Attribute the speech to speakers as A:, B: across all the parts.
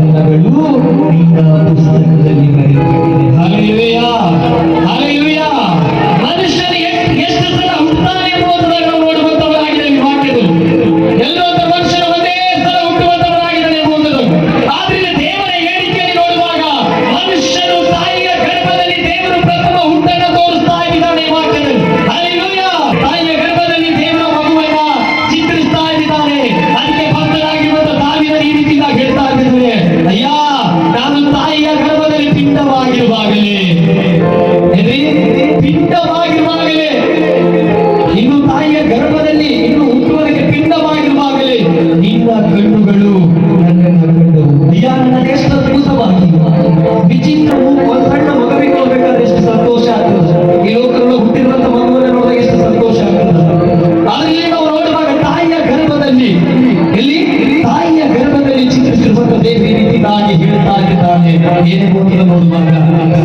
A: ದಿನಗಳು ನಿನ್ನ ಪುಸ್ತಕದಲ್ಲಿ ಬರೆಯಲ್ಪಟ್ಟಿದೆ. Hallelujah, hallelujah. ಮನುಷ್ಯರು ಎಷ್ಟು ಸಲ ಹುಟ್ಟುತ್ತಾನೆ ಎಂಬುದನ್ನು ನಾವು ನೋಡುವಂತವರಾಗಿದೆ ಈ ವಾಕ್ಯದಲ್ಲಿ. ಎಲ್ಲೋ ಮನುಷ್ಯರು ಒಂದೇ ಸಲ ಹುಟ್ಟುವಂತವರಾಗಿದ್ದಾನೆ ಎಂಬುದನ್ನು. ಆದ್ರೆ ದೇವರ ಹೇಳಿಕೆಯಲ್ಲಿ ನೋಡುವಾಗ ಮನುಷ್ಯನು ತಾಯಿಯ ಗರ್ಭದಲ್ಲಿ ದೇವರು ಪ್ರಥಮ ಹುಟ್ಟನ್ನು ತೋರಿಸ್ತಾ ಇದ್ದಾನೆ ಈ ವಾಕ್ಯದಲ್ಲಿ. ಹಲ್ಲೆಲೂಯಾ. ತಾಯಿಯ ಗರ್ಭದಲ್ಲಿ ದೇವರ ಮಗುವನ್ನ ಚಿತ್ರಿಸ್ತಾ ಇದ್ದಾನೆ. ಅದಕ್ಕೆ ಭಕ್ತರಾಗಿರುವಂತ ದಾವೀದನು ಈ ರೀತಿ ಹೇಳ್ತಾ ಇದ್ದಾನೆ, ಅಯ್ಯ ನಾನು ತಾಯಿಯ ಗರ್ಭದಲ್ಲಿ ಪಿಂಡವಾಗಿರುವಾಗಲೇ, ಪಿಂಡವಾಗಿರುವಾಗಲೇ, ಇನ್ನು ತಾಯಿಯ ಗರ್ಭದಲ್ಲಿ ಇನ್ನು ಹುಟ್ಟುವರೆಗೆ ಪಿಂಡವಾಗಿರುವಾಗಲೇ ನಿನ್ನ ಕಣ್ಣುಗಳು ನನ್ನನ್ನು ಕಂಡವು. ಅಯ್ಯ ನನಗೆ ಎಷ್ಟು ಅದ್ಭುತವಾಗಿ ವಿಚಿತ್ರವು ಒಂದು ಸಣ್ಣ ಮಗುವಿಗೆ ಹೋಗ್ಬೇಕಾದ್ರೆ ಎಷ್ಟು ಸಂತೋಷ ಆಗ್ತದೆ. ಈ ಲೋಕದಲ್ಲಿ ಹುಟ್ಟಿರುವಂತ ಮಗುವನ್ನು ನೋಡಿದಾಗ ಎಷ್ಟು ಸಂತೋಷ ಆಗ್ತದೆ. ಅದರಲ್ಲಿ ನಾವು ನೋಡುವಾಗ ತಾಯಿಯ ಗರ್ಭದಲ್ಲಿ, ಎಲ್ಲಿ ತಾಯಿಯ ಗರ್ಭದಲ್ಲಿ ಚಿತ್ರಿಸಿರುವಂತ ದೇವಿ ರೀತಿಯಾಗಿ ಹೇಳ್ತಾ ಇದ್ದಾನೆ. ಏನೆಂಬುದನ್ನು ನೋಡುವಾಗ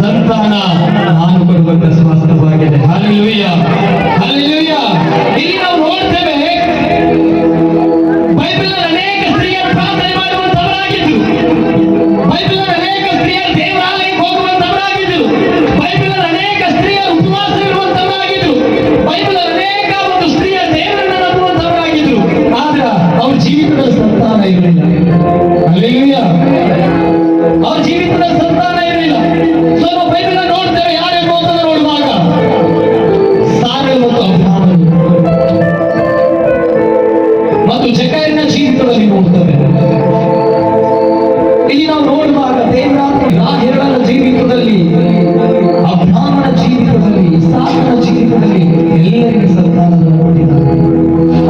A: ಸಂತಾನ ನಾನು ಕೊಡುವಂತ ಸ್ವಾಸ್ಥ್ಯವಾಗಿದೆ. Hallelujah, hallelujah. ಇಲ್ಲಿ ನಾವು ನೋಡ್ತೇವೆ ಬೈಬಲ್ ಅನೇಕ ಸ್ತ್ರೀಯರು ಪ್ರಾರ್ಥನೆ ಮಾಡುವಂತವರಾಗಿದ್ರು. ಬೈಬಲ್ ಅನೇಕ ಸ್ತ್ರೀಯರು ದೇವಾಲಯಕ್ಕೆ ಹೋಗುವಂತವರಾಗಿದ್ರು. ಬೈಬಲ್ ಅನೇಕ ಸ್ತ್ರೀಯರು ಉಪವಾಸ ಇರುವಂತವರಾಗಿದ್ರು. ಬೈಬಲ್ ಅನೇಕ ಒಂದು ಸ್ತ್ರೀಯ ದೇವರನ್ನ ನಂಬುವಂತವರಾಗಿದ್ರು. ಆದ್ರೆ ಅವ್ರ ಜೀವಿತದ ಸಂತಾನ ಇರಲಿಲ್ಲ. ಹಲ್ಲೆಲೂಯಾ. ಅವ್ರ ಜೀವಿತದ ಸಂತಾನ ಇರಲಿಲ್ಲ. ಸೊ ನಾವು ಬೈಬಲ್ ನೋಡ್ತೇವೆ ಯಾರೆಂಬುದನ್ನು ನೋಡುವಾಗ ಸಾರಳು ಮತ್ತು ಅಬ್ರಹಾಮನು ಮತ್ತು ಜಕರೀಯನ ಜೀವಿತದಲ್ಲಿ ನೋಡ್ತೇವೆ. ಇಲ್ಲಿ ನಾವು ನೋಡುವಾಗ ದೇವರಾತ್ಮ ರಾಹೇಲನ ಜೀವಿತದಲ್ಲಿ, ಅಬ್ರಹಾಮನ ಜೀವಿತದಲ್ಲಿ, ಇಸಾಕನ ಜೀವಿತದಲ್ಲಿ ಎಲ್ಲರಿಗೂ ಸಂತಾನವನ್ನು ಕೊಟ್ಟಿದ್ದಾರೆ.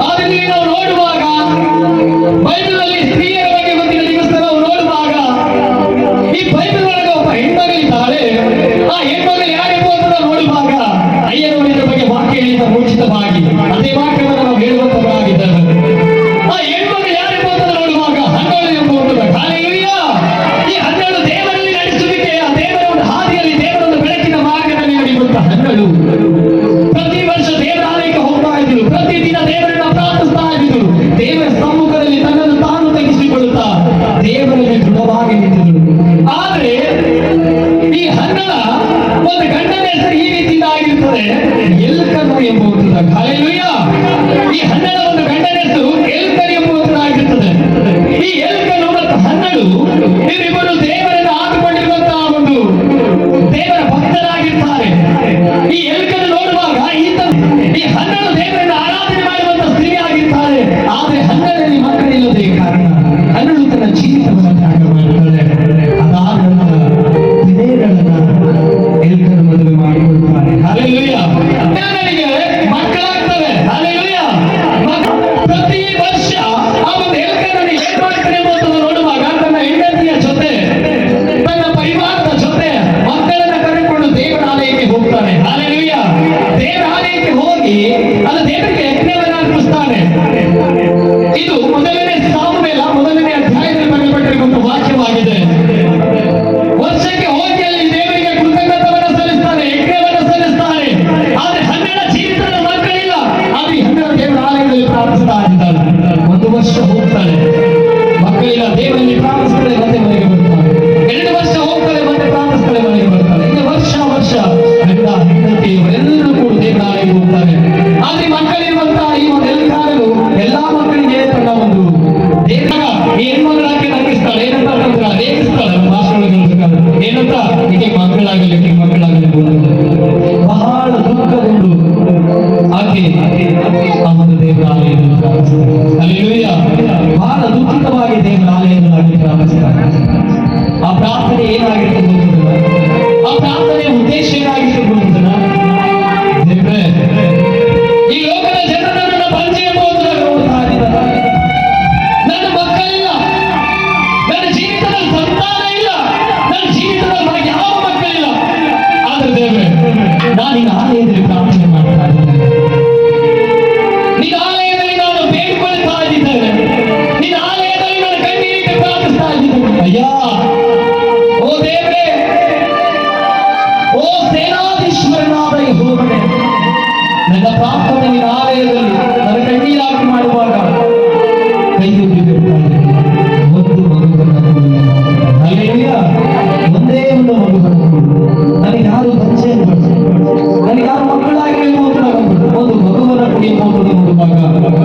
A: ಆದರೆ ನಾವು ನೋಡುವಾಗ ಬೈಬಲ್ ಅಲ್ಲಿ ಸ್ತ್ರೀಯರ ಬಗ್ಗೆ ಗೊತ್ತಿಲ್ಲ ದಿವಸ ನಾವು ನೋಡುವಾಗ ಈ ಬೈಬಲ್ ಒಳಗೆ ಒಬ್ಬ ಹೆಣ್ಮಗಳಿದ್ದಾಳೆ. ಆ ಹೆಣ್ಮಗಳು ಯಾರೆಂಬುದನ್ನು ನೋಡುವಾಗ ಅಯ್ಯನವರ ಬಗ್ಗೆ ವಾಕ್ಯ ಹೇಳಿದ ಮುಂಚಿತವಾಗಿ ಅದೇ ವಾಕ್ಯವನ್ನು ನಾವು ಹೇಳುವಂತವರಾಗಿದ್ದೇವೆ. ಆ ಹೆಣ್ಮಗಳು ಯಾರೆಂಬುದನ್ನು ನೋಡುವಾಗ ಹನ್ನೆರಡು ಎಂಬುದು. ಹಲ್ಲೆಲೂಯಾ. ಈ 12 ದೇವರಲ್ಲಿ ನಡೆಸುವಿಕೆಯ, ದೇವರ ಒಂದು ಹಾದಿಯಲ್ಲಿ, ದೇವರ ಒಂದು ಬೆಳಕಿನ ಮಾರ್ಗದಲ್ಲಿ ನಡೆಯುವಂತ 12 ಪ್ರತಿ ವರ್ಷ ದೇವರ ಆಲಯಕ್ಕೆ ಹೋಗ್ತಾ ಇದ್ರು. ಪ್ರತಿದಿನ ದೇವರನ್ನ ಪ್ರಾರ್ಥಿಸ್ತಾ ಇದ್ರು. ದೇವರ ಸಮ್ಮುಖದಲ್ಲಿ ತನ್ನನ್ನು ತಾನು ತಗ್ಗಿಸಿಕೊಳ್ಳುತ್ತಾ ದೇವರಲ್ಲಿ ದೃಢವಾಗಿ ನಿಂತಿದ್ರು. ಆದ್ರೆ ಈ 12 ಒಂದು ಗಂಡನ ಹೆಸರು ಈ ರೀತಿಯಾಗಿರುತ್ತದೆ, ಎಲ್ಕನು ಎಂಬುದು. ಹಲ್ಲೆಲೂಯಾ. ಈ 12 ಒಂದು ಗಂಡನ ಹೆಸರು ಎಲ್ಕನ್ ಎಂಬುದಾಗಿರುತ್ತದೆ. ಈ ಎಲ್ಕನು ಮತ್ತು 12 ಇವರಿಬ್ಬರು ದೇವರನ್ನು ಆದುಕೊಂಡಿರುವಂತಹ ಒಂದು ದೇವರ ಭಕ್ತರಾಗಿರ್ತಾರೆ. ಈ ಎಲ್ಕನ್ನು ನೋಡುವಾಗ ಈ 12 ದೇವರನ್ನು ಆರಾಧನೆ ಮಾಡುವಂತ ಸ್ತ್ರೀ ಆಗಿರ್ತಾರೆ. ಆದ್ರೆ 12ರಲ್ಲಿ ಮಕ್ಕಳಿಲ್ಲದೆ ಕಾರಣ 12 ತನ್ನ ಜೀವಿತವನ್ನು ತ್ಯಾಗ ಮಾಡುತ್ತಾಳೆ. ಅದಾದ ನಂತರ ದಿನೇಗಳನ್ನ ಎಲ್ಕನ್ನು ಮದುವೆ ಮಾಡಿಕೊಳ್ತಾರೆ. ಹಲ್ಲೆಲೂಯಾ. ನನಗೆ ಮಕ್ಕಳಾಗ್ತವೆ. ಹಲ್ಲೆಲೂಯಾ. ಪ್ರತಿ ವರ್ಷ ಆ ಒಂದು ಎಲ್ಕನನ್ನು ಏನ್ ಮಾಡ್ತಾನೆ ಎಂಬುದನ್ನು ನೋಡುವಾಗ ತನ್ನ ಹೆಂಡತಿಯ ಜೊತೆ, ತನ್ನ ಪರಿವಾರದ ಜೊತೆ ಮಕ್ಕಳನ್ನ ಕರೆದುಕೊಂಡು ದೇವರ ಆಲಯಕ್ಕೆ ಹೋಗ್ತಾನೆ. ಹಲ್ಲೆಲೂಯಾ. ದೇವರ ಆಲಯಕ್ಕೆ ಹೋಗಿ ಅದು ದೇವರಿಗೆ ಯಜ್ಞವನ್ನು ಅರ್ಪಿಸ್ತಾನೆ. ಇದು ಮೊದಲನೇ ಸಾಮುವೇಲ 1ನೇ ಅಧ್ಯಾಯದಲ್ಲಿ ಬರೆಯಲ್ಪಟ್ಟಿರುವಂತ ವಾಕ್ಯವಾಗಿದೆ. ವರ್ಷಕ್ಕೆ ಹೋಗಿ ಅಲ್ಲಿ ದೇವರಿಗೆ ಕೃತಜ್ಞತೆಯನ್ನು ಸಲ್ಲಿಸ್ತಾನೆ, ಯಜ್ಞವನ್ನು ಸಲ್ಲಿಸ್ತಾನೆ. ಆದ್ರೆ 12 ಜೀವಿತದ ಮಕ್ಕಳಿಲ್ಲ. ಆದ್ರೆ 12 ದೇವರ ಆಲಯದಲ್ಲಿ ಪ್ರಾರ್ಥಿಸ್ತಾ ಇದ್ದಾರೆ. ಒಂದು ವರ್ಷ ಹೋಗ್ತಾಳೆ, ಮಕ್ಕಳಿಲ್ಲ, ದೇವರಲ್ಲಿ ಪ್ರಾರ್ಥಿಸ್ತಾಳೆ, ಮತ್ತೆ ಮನೆಗೆ ಬರ್ತಾಳೆ. 2 ವರ್ಷ ಹೋಗ್ತಾಳೆ, ಮತ್ತೆ ಪ್ರಾರ್ಥಿಸ್ತಾಳೆ, ಮನೆಗೆ ಬರ್ತಾಳೆ. ಈಗ ವರ್ಷ ಗಂಡ ಹೆಂಡತಿ ಇವರೆಲ್ಲರೂ ಕೂಡ ದೇವರ ಆಲಯಕ್ಕೆ ಹೋಗ್ತಾರೆ. ಆದ್ರೆ ಮಕ್ಕಳಿರುವಂತಹ ಈ ಒಂದು ಎಲ್ಲರೂ ಎಲ್ಲಾ ಮಕ್ಕಳಿಗೆ ತನ್ನ ಒಂದು ದೇವರ ಈ ಹೆಣ್ಮಗಳಾಗಿ ನಂಬಿಸ್ತಾಳೆ. ಏನಂತ ರೇಗಿಸ್ತಾಳೆ ಭಾಷೆಗಳು ಏನಂತ ಹೀಗೆ ಮಕ್ಕಳಾಗಲಿ ಬಹಳ ದುಃಖಗೊಂಡು ಆಕೆ ಆ ಒಂದು ದೇವರ ಆಲಯದಲ್ಲಿ ಪ್ರಾರ್ಥಿಸ್ತಾಳೆ. ಹಲ್ಲೆಲೂಯಾ. ಬಹಳ ದುಃಖಿತವಾಗಿ ದೇವರ ಆಲಯದಲ್ಲಿ ಪ್ರಾರ್ಥಿಸ್ತಾಳೆ. ಆ ಪ್ರಾರ್ಥನೆ ಏನಾಗಿರ್ತದೆ ಗೊತ್ತಿಲ್ಲ. ಆ ಪ್ರಾರ್ಥನೆಯ ಉದ್ದೇಶ ಏನಾಗಿರ್ತದೆ ಗೊತ್ತಿಲ್ಲ. ದೇವರೇ, ಈ ಲೋಕದ ಜನರು ನನ್ನ ಬಂಜೆ ಎಂಬುದನ್ನು ನೋಡ್ತಾ ಇದ್ದಾರೆ. ನನ್ನ ಮಕ್ಕಳಿಲ್ಲ, ನನ್ನ ಜೀವಿತದಲ್ಲಿ ಸಂತಾನ ಇಲ್ಲ, ನನ್ನ ಜೀವಿತದಲ್ಲಿ ನನಗೆ ಯಾವ ಮಕ್ಕಳಿಲ್ಲ. ಆದ್ರೆ ದೇವರೇ, ನಾನು ನಿನ್ನ ಆಲಯದಲ್ಲಿ ಪ್ರಾರ್ಥನೆ ಮಾಡ್ತಾ ಇದ್ದೇನೆ. ನಿನ್ನ ಆಲಯದಲ್ಲಿ ನಾನು ಬೇಡಿಕೊಳ್ತಾ ಇದ್ದೇನೆ. ನಿನ್ನ ಆಲಯದಲ್ಲಿ ನಾನು ಕಣ್ಣೀರಿಗೆ ಪ್ರಾರ್ಥಿಸ್ತಾ ಇದ್ದೇನೆ. ಅಯ್ಯ, ಓ ದೇವರೇ, ಓ ಸೇನಾ ನೋಡುವಾಗ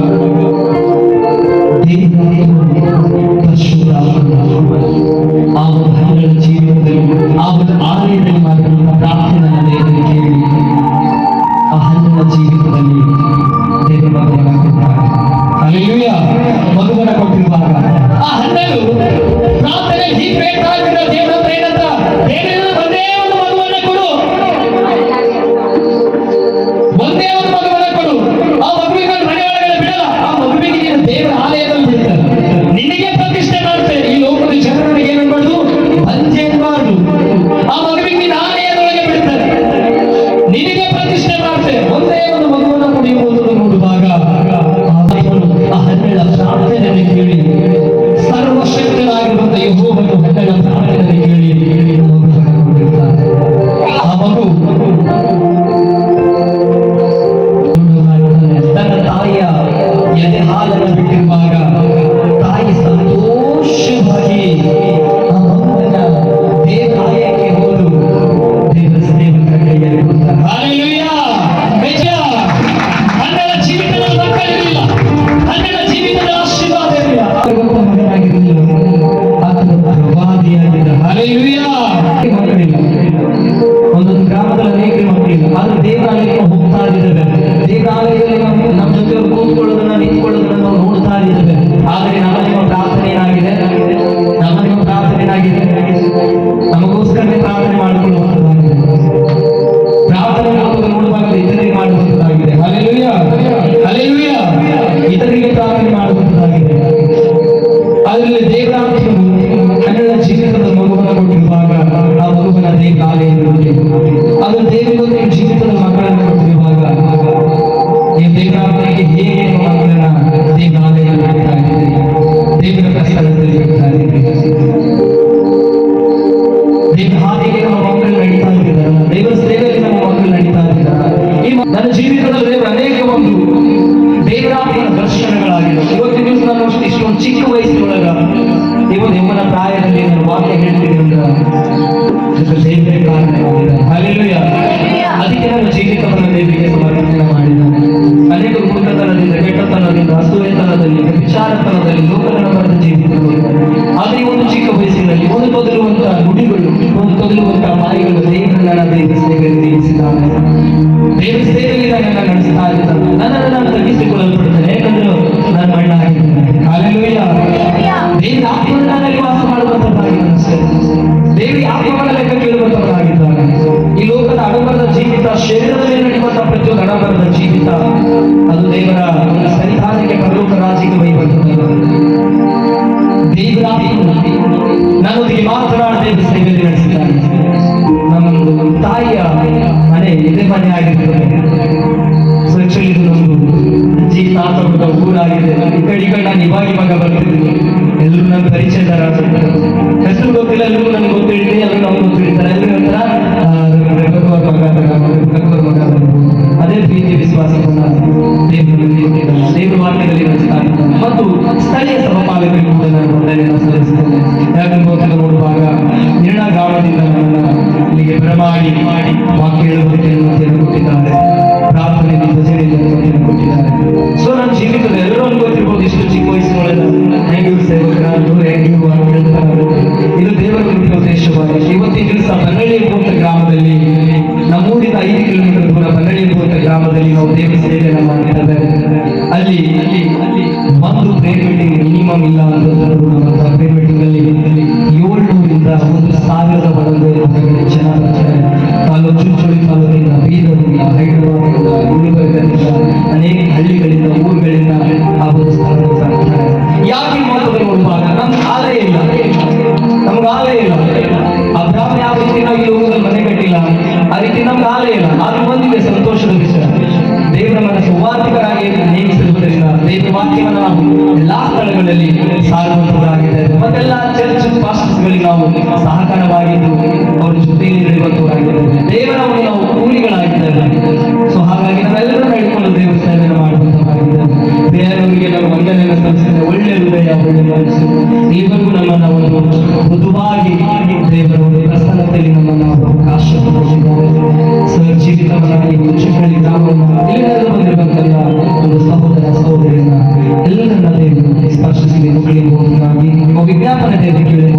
A: ಆ ಒಂದು ಹಣ್ಣುಗಳ ಜೀವನದಲ್ಲಿ ಆ ಒಂದು ಆಲಯದಲ್ಲಿ ಮಾಡಿರುವಂತಹ ಪ್ರಾರ್ಥನೆ ದೇವರಿಗೆ ಕೇಳಿ ಆ ಹಣ್ಣಿನ ಜೀವಿತದಲ್ಲಿ ದೇವರ ಮಗುವನ್ನ ಕೊಡ್ತಾರೆ. ಹಲ್ಲೆಲೂಯಾ. ಮಗುವನ್ನ ಕೊಟ್ಟಿರುವಾಗ ಆ ಹಣ್ಣು ಪ್ರಾರ್ಥನೆ ಹೀಗೆ ಹೇಳ್ತಾ ಇದ್ರೆ ದೇವರ ಹತ್ರ ಏನಂತ, ದೇವರೇ ಒಂದೇ ಒಂದು ಮಗುವನ್ನ ಕೊಡು, ಒಂದೇ ಒಂದು ಮಗುವನ್ನ ಕೊಡು. ಆ ಮಗುವಿಗೆ ಮನೆ ಒಳಗಡೆ ಬಿಡಲ್ಲ, ಆ ಮಗುವಿಗೆ ನೀನು ದೇವರ ಆಲಯದಲ್ಲಿ ಬಿಡ್ತಾರೆ, ನಿನಗೆ ಪ್ರತಿಷ್ಠೆ ಮಾಡ್ತೇನೆ. ಈ ಲೋಕದ ಜನರಿಗೆ ಏನ್ಬಾರ್ದು, ಬಂಜೆ ಎನ್ಬಾರ್ದು. ಆ ಮಗುವಿಗೆ ನೀನು ಆಲಯದೊಳಗೆ ಬಿಡ್ತಾರೆ, ನಿನಗೆ ಪ್ರತಿಷ್ಠೆ ಮಾಡ್ತೇನೆ. ಒಂದೇ ಒಂದು ಮಗುವನ್ನ ಕುಡಿಯುವುದು ನೋಡುವಾಗ ಆ ಹನ್ನೆರಡ ಪ್ರಾರ್ಥನೆಯನ್ನು ಕೇಳಿ ಸರ್ವಶಕ್ತನಾಗಿರುವಂತಹ ಯೆಹೋವನು ಹನ್ನೆರಡ ಪ್ರಾರ್ಥನೆಯನ್ನು ಕೇಳಿ ಮಗುವನ್ನು ಕೊಟ್ಟಿರ್ತಾರೆ. ಆ ಮಗು ತನ್ನ ತಾಯಿಯ ಎದೆ ಹಾಲನ್ನು ಬಿಟ್ಟಿರುವಾಗ ತಾಯಿ ಸಂತೋಷವಾಗಿ ಆ ಮಗುವನ್ನ ದೇವಾಲಯಕ್ಕೆ ಹೋದು ದೇವರ ಸೇವಕರ ಕೈಯಲ್ಲಿ ಕೊಡ್ತಾರೆ. ಹಲ್ಲೆಲೂಯಾ. ಹನ್ನೆರಡ ಜೀವಿತದ ಮಕ್ಕಳಿರಲಿಲ್ಲ, ಹನ್ನೆರಡ ಜೀವಿತದ ಆಶೀರ್ವಾದ ಇರಲಿಲ್ಲ. ಮಗನಾಗಿರಲಿಲ್ಲ, ಆತನ ಪ್ರವಾದಿಯಾಗಿದ್ದ. ಹಲ್ಲೆಲೂಯಾ. ಮಕ್ಕಳಿಲ್ಲ, ಒಂದೊಂದು ಗ್ರಾಮದಲ್ಲಿ ಅನೇಕ ಮಕ್ಕಳಿಲ್ಲ, ಆದ್ರೆ ದೇವಾಲಯಕ್ಕೆ ಹೋಗ್ತಾ ಇದ್ದೇವೆ, ದೇವಾಲಯದಲ್ಲಿ ನಮ್ಮ ಜೊತೆ ಕೂತ್ಕೊಳ್ಳೋದನ್ನ ನಿಂತ್ಕೊಳ್ಳೋದನ್ನ ನಾವು ನೋಡ್ತಾ ಇದ್ದೇವೆ. ಆದರೆ ನಮ್ಮ ನಿಮ್ಮ ಪ್ರಾರ್ಥನೆ ಏನಾಗಿದೆ, ನಮ್ಮ ನಿಮ್ಮ ಪ್ರಾರ್ಥನೆ ಏನಾಗಿದೆ, ನಮಗೋಸ್ಕರನೇ ಪ್ರಾರ್ಥನೆ ಮಾಡಿಕೊಳ್ಳುವಂಥದ್ದಾಗಿದೆ, ಪ್ರಾರ್ಥನೆ ನೋಡುವಾಗ ಇತರಿಗೆ ಮಾಡುವಂಥದ್ದಾಗಿದೆ. ಹಲ್ಲೆಲೂಯಾ. ಹಲ್ಲೆಲೂಯಾ. ಇತರಿಗೆ ಪ್ರಾರ್ಥನೆ ಮಾಡುವಂಥದ್ದಾಗಿದೆ. ಅದರಲ್ಲಿ ದೇವರ ಕನ್ನಡ ಜೀವಿತದ ಮಗುವನ್ನು ಕೊಟ್ಟಿರುವಾಗ ಆ ಮಗುವನ್ನ ದೇವಾಲಯದಲ್ಲಿ, ಅದು ದೇವರಿಗೆ ಜೀವಿತದ ಮಕ್ಕಳನ್ನು ಕೊಟ್ಟಿರುವಾಗ ನೀವು ದೇವರಾತ್ರಿಗೆ ಹೇಗೆ ಮಕ್ಕಳನ್ನ ದೇವಾಲಯದಲ್ಲಿ ಬಿಡ್ತಾ ಇದ್ದೀರಿ, ದೇವರ ಪ್ರಸಾದದಲ್ಲಿ ಬಿಡ್ತಾ ಇದ್ದೀರಿ, ದೇವರ ಹಾದಿಗೆ ನಮ್ಮ ಮಕ್ಕಳು ನಡೀತಾ ಇದ್ದಾರೆ, ದೇವರ ಸೇವೆಯಲ್ಲಿ ನಮ್ಮ ಮಕ್ಕಳು ನಡೀತಾ ಇದ್ದಾರೆ. ಈ ನನ್ನ ಜೀವಿತದಲ್ಲಿ ದೇವರ ಅನೇಕ ಒಂದು ದೇವರಾತ್ರಿಯ ದರ್ಶನಗಳಾಗಿದೆ. ಇವತ್ತಿನ ದಿವಸ ನಾನು ಇಷ್ಟೊಂದು ಚಿಕ್ಕ ವಯಸ್ಸಿನೊಳಗ ನೀವು ನಿಮ್ಮನ್ನ ಪ್ರಾಯದಲ್ಲಿ ನಾನು ವಾಕ್ಯ ಹೇಳ್ತೀನಿ ಅಂದ್ರೆ ದೇವರೇ ಕಾರಣವಾಗಿದೆ. ಹಲ್ಲೆಲೂಯಾ. ಅದಕ್ಕೆ ನನ್ನ ಜೀವಿತವನ್ನು ದೇವರಿಗೆ ಸಮರ್ಪಣೆ ಮಾಡಿದ್ದಾನೆ. ಅನೇಕ ಮೂರ್ಖತನದಿಂದ, ಕೆಟ್ಟತನದಿಂದ, ಅಸೂಯತನದಲ್ಲಿ, ವಿಚಾರತನದಲ್ಲಿ ಲೋಕವನ್ನು ಬರೆದ ಜೀವಿತಗಳು. ಆದರೆ ಒಂದು ಚಿಕ್ಕ ವಯಸ್ಸಿನಲ್ಲಿ ಒಂದು ತೊದಲುವಂತಹ ನುಡಿಗಳು, ಒಂದು ತೊದಲುವಂತಹ ಮಾಯಗಳು ದೇವರನ್ನ ದೇವರ ಸೇವೆಯಲ್ಲಿ ನೇಮಿಸಿದ್ದಾನೆ. ದೇವರ ಸೇವೆಯಲ್ಲಿ ನನ್ನನ್ನು ನಡೆಸ್ತಾ ಇದ್ದಾನೆ. ನನ್ನನ್ನು ನಾನು ತಗ್ಗಿಸಿಕೊಳ್ಳಲ್ಪಡ್ತೇನೆ, ಯಾಕಂದ್ರೆ ನಾನು ಮಣ್ಣಾಗಿದ್ದೇನೆ. ಹಲ್ಲೆಲೂಯಾ. ದೇವರ ಆತ್ಮನಲ್ಲಿ ವಾಸ ಮಾಡುವಂತದ್ದಾಗಿದ್ದಾನೆ ಅಷ್ಟೇ. ದೇವರಿಗೆ ಆತ್ಮಗಳ ಲೆಕ್ಕ ಕೇಳುವಂತದ್ದಾಗಿದ್ದಾನೆ. ಈ ಲೋಕದ ಅಡಬರದ ಜೀವಿತ, ಶರೀರದಲ್ಲಿ ನಡೆಯುವಂತಹ ಪ್ರತಿಯೊಂದು ಅಡಬರದ ಜೀವಿತ, ಅದು ದೇವರ ಸನ್ನಿಧಾನಕ್ಕೆ ಪರಲೋಕ ರಾಜ್ಯಕ್ಕೆ ಒಯ್ಯುವಂಥದ್ದು. ದೇವರ ನನ್ನೊಂದಿಗೆ ಮಾತನಾಡಿ ದೇವರ ಸೇವೆಯಲ್ಲಿ ನಡೆಸಿದ್ದಾನೆ. ನಮ್ಮೊಂದು ತಾಯಿಯ ಮನೆ ಎದೆ ಮನೆ ಆಗಿರ್ತದೆ. ಸೊ ಆಕ್ಚುಲಿ ಇದು ನಮ್ದು ಜೀವಿತ ಆತಂಕದ ಊರಾಗಿದೆ. ಈ ಕಡೆ ನಾನು ಇವಾಗ ಬರ್ತಿದ್ದೀನಿ, ಎಲ್ಲರೂ ನನ್ನ ಪರಿಚಯದಾರಾಗ್ತಾರೆ. ಹೆಸರು ಗೊತ್ತಿಲ್ಲ, ಎಲ್ಲರೂ ನನಗೆ ಗೊತ್ತಿಡ್ತೀನಿ, ಎಲ್ಲರೂ ನಮ್ಗೆ ಗೊತ್ತಿಡ್ತಾರೆ. ಎಲ್ಲರೂ ಒಂಥರ ಅದೇ ಪ್ರೀತಿ ವಿಶ್ವಾಸವನ್ನ ದೇವರ ವಾಕ್ಯದಲ್ಲಿ ನಡೆಸ್ತಾ ಇದ್ದಾನೆ. ಮತ್ತು ಸ್ಥಳೀಯ ಸಮಪಾಲಕರಿಗೆ ಕೂಡ ನಾನು ವಂದನೆಯನ್ನು ಸಲ್ಲಿಸುತ್ತೇನೆ. ಯಾಕಂದ್ರೆ ನೋಡುವಾಗ ನಿರ್ಣ ಗ್ರಾಮದಿಂದ ನನ್ನನ್ನು ಇಲ್ಲಿಗೆ ಬರಮಾಡಿ ವಾಕ್ಯ ಹೇಳುವುದಕ್ಕೆ ಅನುಮತಿಯನ್ನು ಕೊಟ್ಟಿದ್ದಾರೆ, ಪ್ರಾರ್ಥನೆಯಲ್ಲಿ ಭಜನೆಯಲ್ಲಿ ಅನುಮತಿಯನ್ನು ಕೊಟ್ಟಿದ್ದಾರೆ. ಸೊ ನನ್ನ ಜೀವಿತದ ಎಲ್ಲರೂ ಗೊತ್ತಿರ್ಬೋದು, ಇಷ್ಟು ಚಿಕ್ಕ ವಯಸ್ಸಿನೊಳಗೆ ಹೆಂಗಿರು ಸೇವಕರು ಹೆಂಗಿರು ಅಂತ ಹೇಳ್ತಾರೆ. ಇದು ದೇವರ ಉದ್ದೇಶವಾಗಿದೆ. ಇವತ್ತಿನ ದಿವಸ ಬನ್ನಳ್ಳಿ ಎಂಬುವಂತ ಗ್ರಾಮದಲ್ಲಿ, ನಮ್ಮೂರಿಂದ 5 ಕಿಲೋಮೀಟರ್ ದೂರ ಬನ್ನಳ್ಳಿ ಎಂಬುವಂತ ಗ್ರಾಮದಲ್ಲಿ ನಾವು ದೇವರ ಸೇವೆಯನ್ನು ಮಾಡಿದ್ದೇವೆ. ಅಲ್ಲಿ ಒಂದು ಪ್ರೇಯರ್ ಮೀಟಿಂಗ್ ಮಿನಿಮಮ್ ಇಲ್ಲ ಅಂತಂದ್ರೂ ನಮ್ಮ ಪ್ರೇಯರ್ ಮೀಟಿಂಗ್ ಅಲ್ಲಿ 700ರಿಂದ 1000 ಒಳಗೆ ಜನ ಬರ್ತಾರೆ. ತಾಲೂಕು ಚುಂಚೋಳಿ ತಾಲೂಕಿನ, ಬೀದರ್ನಿಂದ, ಹೈದರಾಬಾದ್ನಿಂದ, ಗುಲ್ಬರ್ಗದಿಂದ, ಅನೇಕ ಹಳ್ಳಿಗಳಿಂದ, ಊರುಗಳಿಂದ ಆ ಒಂದು ಸ್ಥಳದಲ್ಲಿ ಬರ್ತಾರೆ. ಯಾಕೆ ಮಾತುಗಳು ನೋಡುವಾಗ ನಮ್ಗೆ ಆಲಯ ಇಲ್ಲ, ನಮ್ಗೆ ಆಲಯ ಇಲ್ಲ. ಆ ಬ್ರಾಹ್ಮಣ ಯಾವ ರೀತಿ ನಾವು ಈ ಲೋಕದಲ್ಲಿ ಮನೆ ಕಟ್ಟಿಲ್ಲ, ಆ ರೀತಿ ನಮ್ಗೆ ಆಲಯ ಇಲ್ಲ. ಆದ್ರೂ ಬಂದಿದೆ ಸಂತೋಷದ ವಿಷಯ, ದೇವರ ಮನ ಸುವಾರ್ತಿಕರಾಗಿ ನೇಮಿಸಿರುವುದರಿಂದ ದೇವರ ವಾಕ್ಯವನ್ನು ನಾವು ಎಲ್ಲಾ ಸ್ಥಳಗಳಲ್ಲಿ ಸಾರುವಂತದ್ದಾಗಿದೆ. ಮತ್ತೆಲ್ಲ ಚರ್ಚ್ ಪಾಸ್ಟರ್ಸ್ಗಳಿಗೆ ನಾವು ಸಹಕಾರವಾಗಿದ್ದು ಅವ್ರ ಜೊತೆಯಲ್ಲಿ ನಡೆಯುವಂತವರಾಗಿದ್ದೇವೆ. ದೇವರ ಒಂದು ನಾವು ಕೂಲಿಗಳಾಗಿದ್ದೇವೆ. ಸೊ ಹಾಗಾಗಿ ನಾವೆಲ್ಲರೂ ನಡೆದುಕೊಂಡು ದೇವರ ಸೇವೆಯನ್ನು ಮಾಡುವಂತವರಾಗಿದ್ದೇವೆ. ಬೇರೆಯವರಿಗೆ ನಾವು ವಂದನೆಯನ್ನು ಸಲ್ಲಿಸಿದ್ರೆ ಒಳ್ಳೆ ಹೃದಯ, ಒಳ್ಳೆ ಮನಸ್ಸು, ಈವರೆಗೂ ನಮ್ಮನ್ನು ಒಂದು ಮೃದುವಾಗಿ ದೇವರ ಒಂದು ಪ್ರಸನ್ನತೆಯಲ್ಲಿ ನಮ್ಮನ್ನು ಅವಕಾಶ ಕೊಟ್ಟಿದ್ದಾರೆ. ಸರ್ ಜೀವಿತವನ್ನಾಗಿ ಚಿಕ್ಕಳ್ಳಿ ಗ್ರಾಮವನ್ನು ಇಲ್ಲಿ ಬಂದಿರಬೇಕಲ್ಲ ಒಂದು ಸಹೋದರ ಅಂತ ಕೇಳಿದೆ.